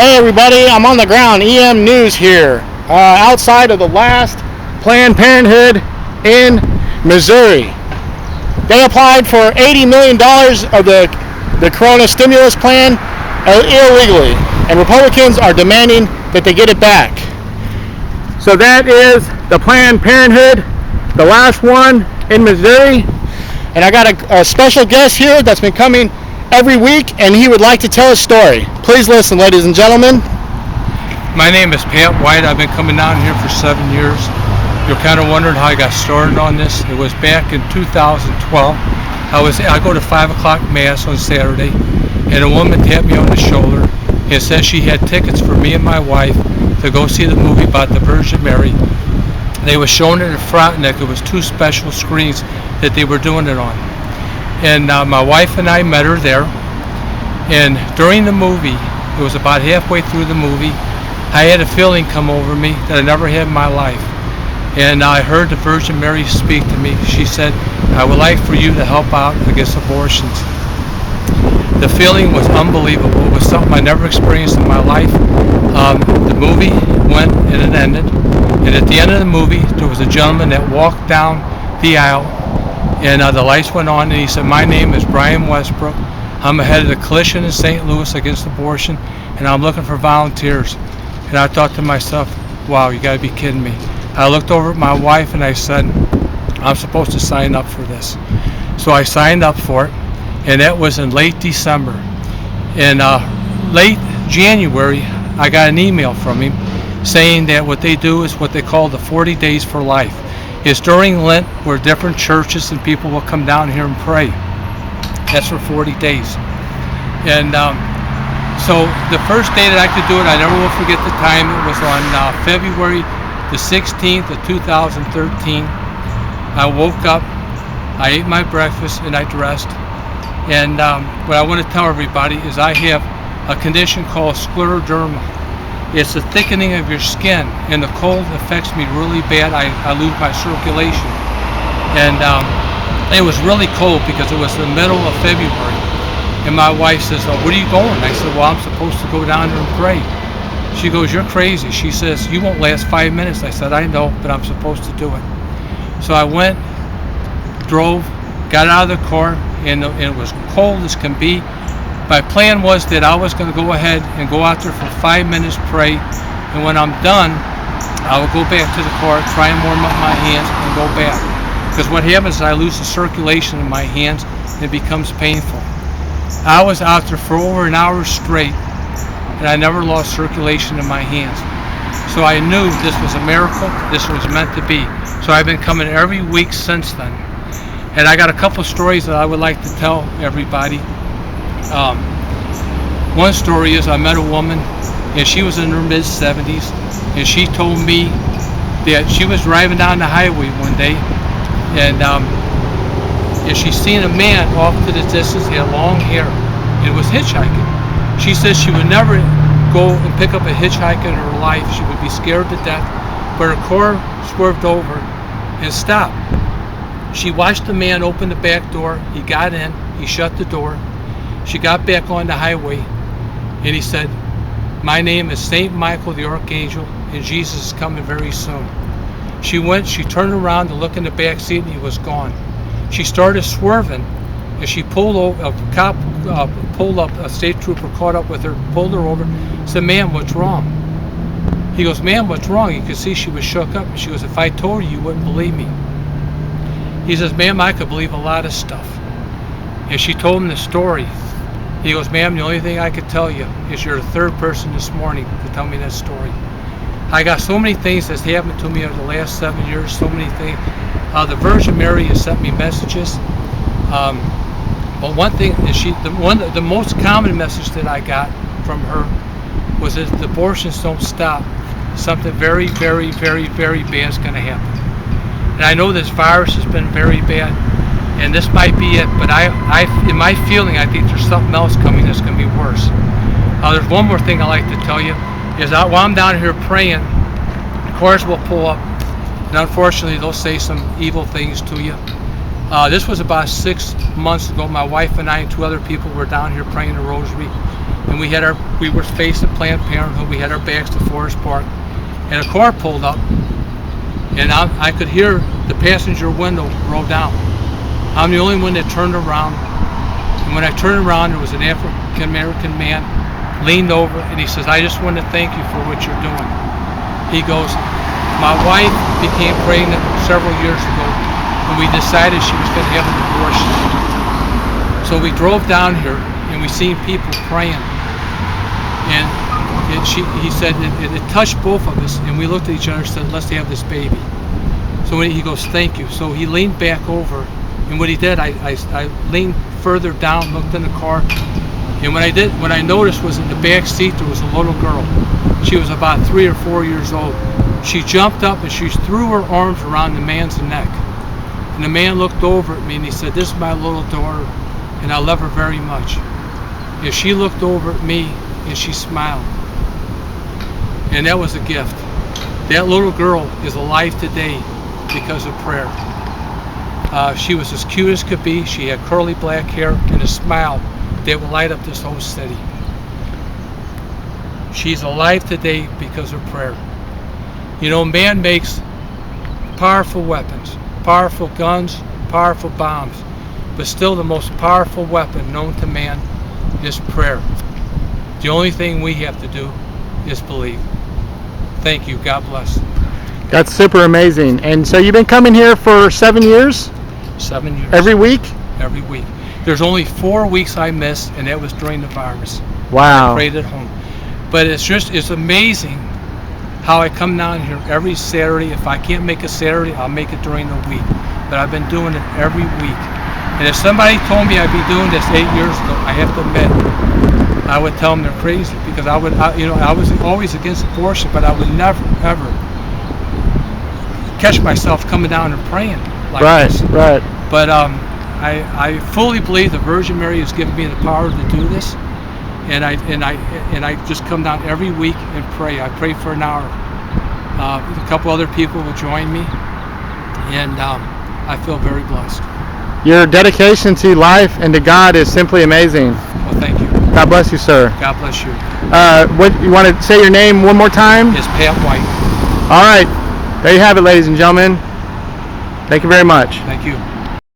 Hey everybody, I'm on the ground, EM News here, outside of the last Planned Parenthood in Missouri. They applied for $80 million of the Corona stimulus plan illegally, and Republicans are demanding that they get it back. So that is the Planned Parenthood, the last one in Missouri, and I got a special guest here that's been coming every week, and he would like to tell a story. Please listen, ladies and gentlemen. My name is Pat White. I've been coming down here for 7 years. You're kind of wondering how I got started on this. It was back in 2012. I go to 5 o'clock mass on Saturday, and a woman tapped me on the shoulder and said she had tickets for me and my wife to go see the movie about the Virgin Mary. They were showing it in Frontenac. It was 2 special screens that they were doing it on. And my wife and I met her there, and during the movie, it was about halfway through the movie, I had a feeling come over me that I never had in my life. And I heard the Virgin Mary speak to me. She said, "I would like for you to help out against abortions." The feeling was unbelievable. It was something I never experienced in my life. The movie went and it ended, and at the end of the movie, there was a gentleman that walked down the aisle, and the lights went on, and he said, "My name is Brian Westbrook. I'm ahead of the coalition in St. Louis against abortion, and I'm looking for volunteers." And I thought to myself, wow, you got to be kidding me. I looked over at my wife and I said, I'm supposed to sign up for this. So I signed up for it, and that was in late December. In late January, I got an email from him saying that what they do is what they call the 40 Days for Life. It's during Lent where different churches and people will come down here and pray. That's for 40 days. And so the first day that I could do it, I never will forget the time. It was on February the 16th of 2013. I woke up, I ate my breakfast, and I dressed. And what I want to tell everybody is I have a condition called scleroderma. It's the thickening of your skin, and the cold affects me really bad. I lose my circulation. And it was really cold because it was the middle of February. And my wife says, "Oh, where are you going?" I said, "Well, I'm supposed to go down there and pray." She goes, "You're crazy." She says, "You won't last 5 minutes." I said, "I know, but I'm supposed to do it." So I went, drove, got out of the car, and it was cold as can be. My plan was that I was going to go ahead and go out there for 5 minutes, pray, and when I'm done, I will go back to the car, try and warm up my hands, and go back. Because what happens is I lose the circulation in my hands, and it becomes painful. I was out there for over an hour straight, and I never lost circulation in my hands. So I knew this was a miracle, this was meant to be. So I've been coming every week since then. And I got a couple stories that I would like to tell everybody. One story is I met a woman, and she was in her mid-70s, and she told me that she was driving down the highway one day, and she seen a man off to the distance. He had long hair. It was hitchhiking. She says she would never go and pick up a hitchhiker in her life. She would be scared to death. But her car swerved over and stopped. She watched the man open the back door. He got in. He shut the door. She got back on the highway, and he said, "My name is St. Michael the Archangel, and Jesus is coming very soon." She went, she turned around to look in the back seat, and he was gone. She started swerving, and she pulled over. A cop pulled up, a state trooper caught up with her, pulled her over, said, "Ma'am, what's wrong?" He goes, "Ma'am, what's wrong?" You could see she was shook up, and she goes, "If I told you, you wouldn't believe me." He says, "Ma'am, I could believe a lot of stuff." And she told him the story. He goes, "Ma'am, the only thing I could tell you is you're the third person this morning to tell me that story." I got so many things that's happened to me over the last 7 years, so many things. The Virgin Mary has sent me messages. But one thing is the most common message that I got from her was that if the abortions don't stop, something very, very, very, very bad is going to happen. And I know this virus has been very bad, and this might be it, but in my feeling, I think there's something else coming that's going to be worse. There's one more thing I'd like to tell you, is that while I'm down here praying, cars will pull up, and unfortunately, they'll say some evil things to you. This was about 6 months ago. My wife and I and 2 other people were down here praying the rosary, and we were facing Planned Parenthood. We had our backs to Forest Park, and a car pulled up, and I could hear the passenger window roll down. I'm the only one that turned around, and when I turned around, there was an African American man leaned over, and he says, "I just want to thank you for what you're doing." He goes, "My wife became pregnant several years ago, and we decided she was going to have an abortion. So we drove down here, and we seen people praying, and he said it touched both of us, and we looked at each other and said, let's have this baby." So he goes, "Thank you." So he leaned back over, and what he did, I leaned further down, looked in the car, and what I noticed was in the back seat there was a little girl. She was about 3 or 4 years old. She jumped up and she threw her arms around the man's neck. And the man looked over at me and he said, "This is my little daughter, and I love her very much." And she looked over at me and she smiled. And that was a gift. That little girl is alive today because of prayer. She was as cute as could be. She had curly black hair and a smile that will light up this whole city. She's alive today because of prayer. You know, man makes powerful weapons, powerful guns, powerful bombs, but still the most powerful weapon known to man is prayer. The only thing we have to do is believe. Thank you. God bless. That's super amazing. And so you've been coming here for 7 years? 7 years. Every week? Every week. There's only 4 weeks I missed, and that was during the virus. Wow. I prayed at home. But it's amazing how I come down here every Saturday. If I can't make a Saturday, I'll make it during the week. But I've been doing it every week. And if somebody told me I'd be doing this 8 years ago, I have to admit, I would tell them they're crazy, because I was always against abortion, but I would never, ever catch myself coming down and praying like this. Right. But I fully believe the Virgin Mary has given me the power to do this, and I just come down every week and pray. I pray for an hour. A couple other people will join me, and I feel very blessed. Your dedication to life and to God is simply amazing. Well, thank you. God bless you, sir. God bless you. What you want to say your name one more time? It's Pat White. All right. There you have it, ladies and gentlemen. Thank you very much. Thank you.